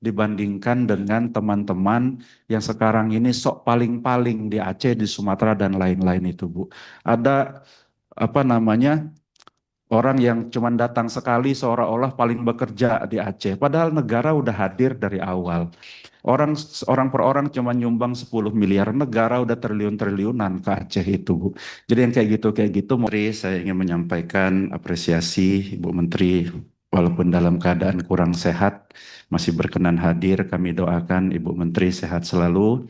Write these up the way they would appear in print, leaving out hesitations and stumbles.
dibandingkan dengan teman-teman yang sekarang ini sok paling-paling di Aceh, di Sumatera dan lain-lain itu, Bu. Ada apa namanya orang yang cuma datang sekali seolah-olah paling bekerja di Aceh, padahal negara udah hadir dari awal. Orang orang per orang cuma nyumbang 10 miliar, negara udah triliun-triliunan ke Aceh itu, Bu. Jadi yang kayak gitu, Menteri, saya ingin menyampaikan apresiasi Ibu Menteri, walaupun dalam keadaan kurang sehat, masih berkenan hadir. Kami doakan Ibu Menteri sehat selalu,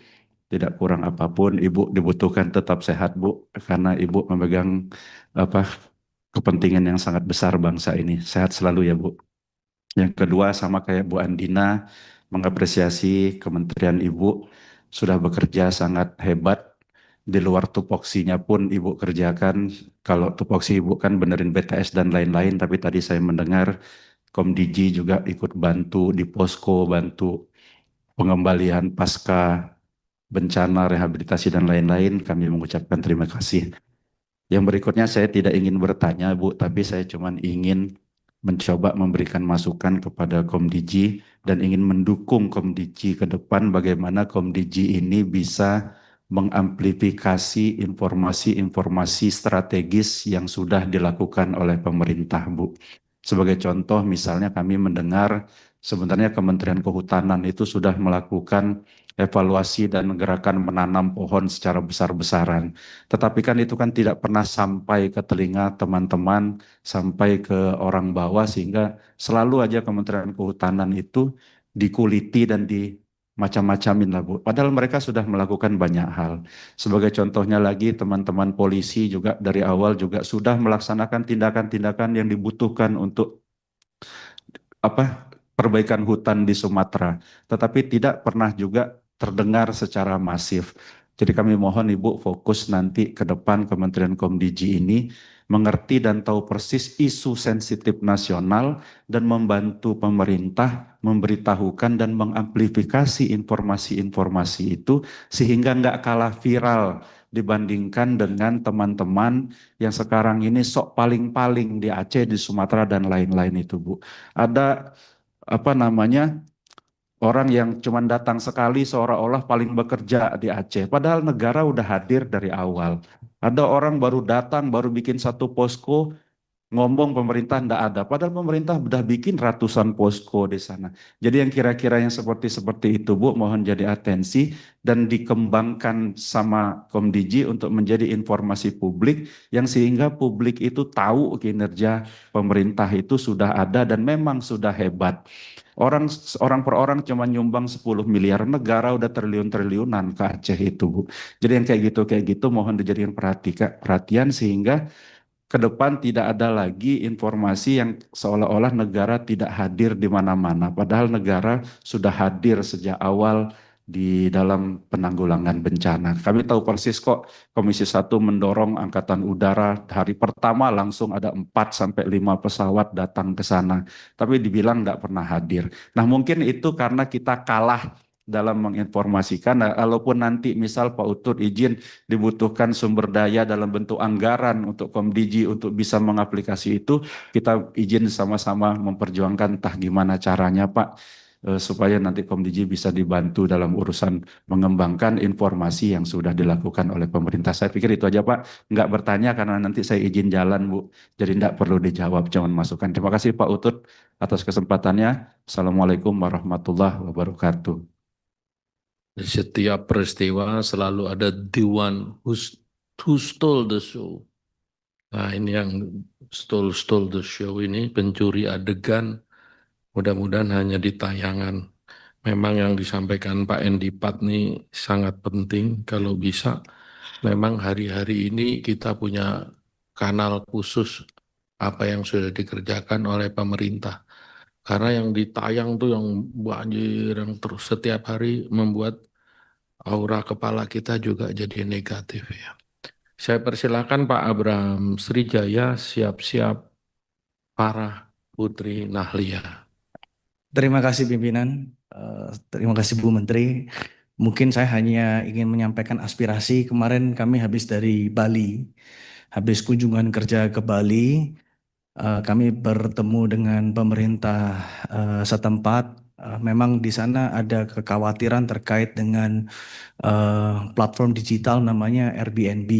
tidak kurang apapun. Ibu dibutuhkan tetap sehat, Bu, karena Ibu memegang apa kepentingan yang sangat besar bangsa ini. Sehat selalu ya, Bu. Yang kedua, sama kayak Bu Andina, mengapresiasi Kementerian Ibu sudah bekerja sangat hebat. Di luar tupoksinya pun Ibu kerjakan. Kalau tupoksi Ibu kan benerin BTS dan lain-lain, tapi tadi saya mendengar Komdiji juga ikut bantu di posko, bantu pengembalian pasca bencana, rehabilitasi dan lain-lain. Kami mengucapkan terima kasih. Yang berikutnya saya tidak ingin bertanya, Bu, tapi saya cuma ingin mencoba memberikan masukan kepada Komdiji dan ingin mendukung Komdiji ke depan bagaimana Komdiji ini bisa mengamplifikasi informasi-informasi strategis yang sudah dilakukan oleh pemerintah, Bu. Sebagai contoh, misalnya kami mendengar sebenarnya Kementerian Kehutanan itu sudah melakukan evaluasi dan gerakan menanam pohon secara besar-besaran. Tetapi kan itu kan tidak pernah sampai ke telinga teman-teman, sampai ke orang bawah, sehingga selalu aja Kementerian Kehutanan itu dikuliti dan di macam-macamin lah, Bu. Padahal mereka sudah melakukan banyak hal. Sebagai contohnya lagi, teman-teman polisi juga dari awal juga sudah melaksanakan tindakan-tindakan yang dibutuhkan untuk apa perbaikan hutan di Sumatera, tetapi tidak pernah juga terdengar secara masif. Jadi kami mohon Ibu fokus nanti ke depan Kementerian Komdiji ini mengerti dan tahu persis isu sensitif nasional dan membantu pemerintah memberitahukan dan mengamplifikasi informasi-informasi itu sehingga nggak kalah viral dibandingkan dengan teman-teman yang sekarang ini sok paling-paling di Aceh, di Sumatera dan lain-lain itu, Bu. Ada apa namanya orang yang cuma datang sekali seolah-olah paling bekerja di Aceh, padahal negara udah hadir dari awal. Ada orang baru datang, baru bikin satu posko, ngomong pemerintah ndak ada, padahal pemerintah udah bikin ratusan posko di sana. Jadi yang kira-kira yang seperti itu, Bu, mohon jadi atensi dan dikembangkan sama Komdiji untuk menjadi informasi publik yang sehingga publik itu tahu kinerja pemerintah itu sudah ada dan memang sudah hebat. Orang orang per orang cuma nyumbang 10 miliar, negara udah triliun-triliunan ke Aceh itu, Bu. Jadi yang kayak gitu mohon dijadikan perhatian sehingga ke depan tidak ada lagi informasi yang seolah-olah negara tidak hadir di mana-mana. Padahal negara sudah hadir sejak awal di dalam penanggulangan bencana. Kami tahu persis kok Komisi 1 mendorong Angkatan Udara hari pertama langsung ada 4 sampai 5 pesawat datang ke sana. Tapi dibilang tidak pernah hadir. Nah mungkin itu karena kita kalah dalam menginformasikan. Nah, walaupun nanti misal Pak Utut izin dibutuhkan sumber daya dalam bentuk anggaran untuk Komdiji untuk bisa mengaplikasi itu, kita izin sama-sama memperjuangkan entah gimana caranya Pak, supaya nanti Komdiji bisa dibantu dalam urusan mengembangkan informasi yang sudah dilakukan oleh pemerintah. Saya pikir itu aja Pak, nggak bertanya karena nanti saya izin jalan Bu, jadi nggak perlu dijawab, cuman masukan. Terima kasih Pak Utut atas kesempatannya. Assalamualaikum warahmatullahi wabarakatuh. Di setiap peristiwa selalu ada the one who stole the show. Nah, ini yang stole the show ini, pencuri adegan, mudah-mudahan hanya di tayangan. Memang yang disampaikan Pak Endipat ini sangat penting. Kalau bisa, memang hari-hari ini kita punya kanal khusus apa yang sudah dikerjakan oleh pemerintah. Karena yang ditayang tuh yang banjir, yang terus setiap hari membuat aura kepala kita juga jadi negatif ya. Saya persilakan Pak Abraham Srijaya siap-siap para Putri Nahlia. Terima kasih pimpinan, terima kasih Bu Menteri. Mungkin saya hanya ingin menyampaikan aspirasi. Kemarin kami habis dari Bali, habis kunjungan kerja ke Bali. Kami bertemu dengan pemerintah setempat, memang di sana ada kekhawatiran terkait dengan platform digital namanya Airbnb.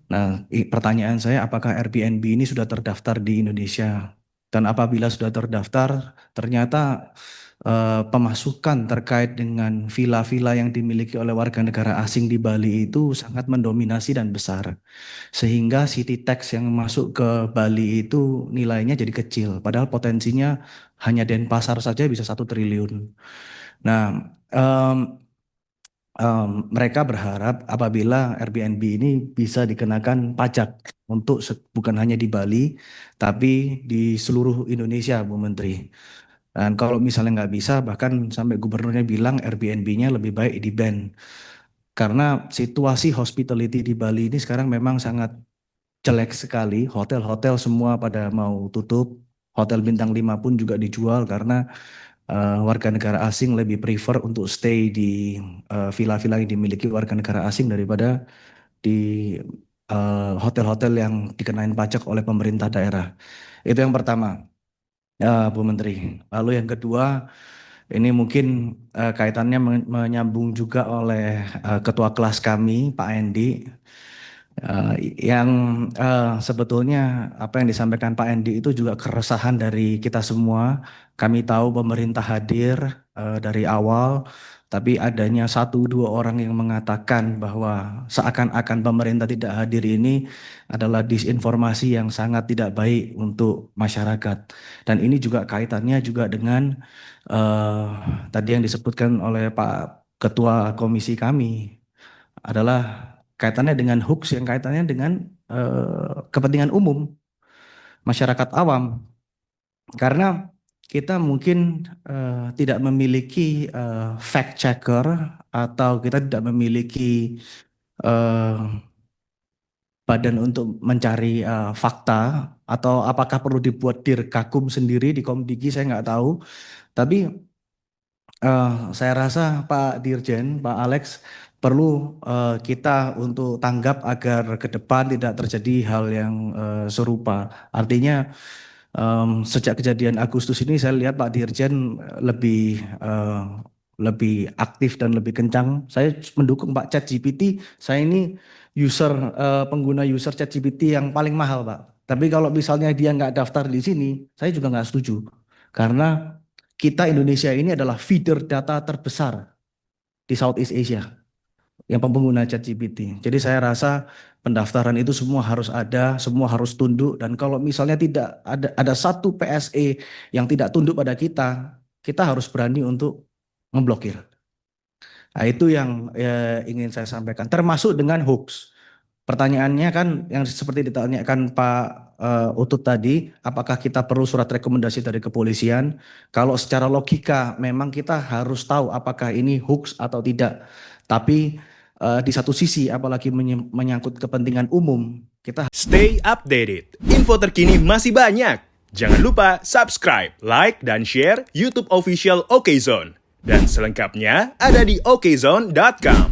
Nah, pertanyaan saya, apakah Airbnb ini sudah terdaftar di Indonesia? Dan apabila sudah terdaftar, ternyata pemasukan terkait dengan villa-villa yang dimiliki oleh warga negara asing di Bali itu sangat mendominasi dan besar. Sehingga city tax yang masuk ke Bali itu nilainya jadi kecil. Padahal potensinya hanya Denpasar saja bisa 1 triliun. Nah, em, mereka berharap apabila Airbnb ini bisa dikenakan pajak untuk bukan hanya di Bali, tapi di seluruh Indonesia, Bu Menteri. Dan kalau misalnya nggak bisa, bahkan sampai gubernurnya bilang Airbnb-nya lebih baik di-ban. Karena situasi hospitality di Bali ini sekarang memang sangat jelek sekali. Hotel-hotel semua pada mau tutup. Hotel bintang 5 pun juga dijual karena warga negara asing lebih prefer untuk stay di villa-villa yang dimiliki warga negara asing daripada di hotel-hotel yang dikenain pajak oleh pemerintah daerah. Itu yang pertama, Bu Menteri. Lalu yang kedua, ini mungkin kaitannya menyambung juga oleh ketua kelas kami, Pak Endi. Yang sebetulnya apa yang disampaikan Pak Endi itu juga keresahan dari kita semua. Kami tahu pemerintah hadir dari awal, tapi adanya 1-2 orang yang mengatakan bahwa seakan-akan pemerintah tidak hadir ini adalah disinformasi yang sangat tidak baik untuk masyarakat. Dan ini juga kaitannya juga dengan tadi yang disebutkan oleh Pak Ketua Komisi kami adalah kaitannya dengan hoax yang kaitannya dengan kepentingan umum masyarakat awam. Karena kita mungkin tidak memiliki fact checker atau kita tidak memiliki badan untuk mencari fakta atau apakah perlu dibuat dirgakum sendiri di Komdigi, saya nggak tahu. Tapi saya rasa Pak Dirjen, Pak Alex, perlu kita untuk tanggap agar ke depan tidak terjadi hal yang serupa. Artinya sejak kejadian Agustus ini saya lihat Pak Dirjen lebih aktif dan lebih kencang. Saya mendukung Pak ChatGPT. Saya ini pengguna user ChatGPT yang paling mahal, Pak. Tapi kalau misalnya dia nggak daftar di sini, saya juga nggak setuju. Karena kita Indonesia ini adalah feeder data terbesar di Southeast Asia yang pengguna ChatGPT. Jadi saya rasa pendaftaran itu semua harus ada, semua harus tunduk, dan kalau misalnya tidak ada satu PSE yang tidak tunduk pada kita harus berani untuk memblokir. Nah, itu yang ingin saya sampaikan, termasuk dengan hoax. Pertanyaannya kan yang seperti ditanyakan Pak Utut tadi, apakah kita perlu surat rekomendasi dari kepolisian? Kalau secara logika memang kita harus tahu apakah ini hoax atau tidak. Tapi di satu sisi apalagi menyangkut kepentingan umum, kita Stay updated. Info terkini masih banyak. Jangan lupa subscribe, like, dan share YouTube official OKZone. Dan selengkapnya ada di okezone.com.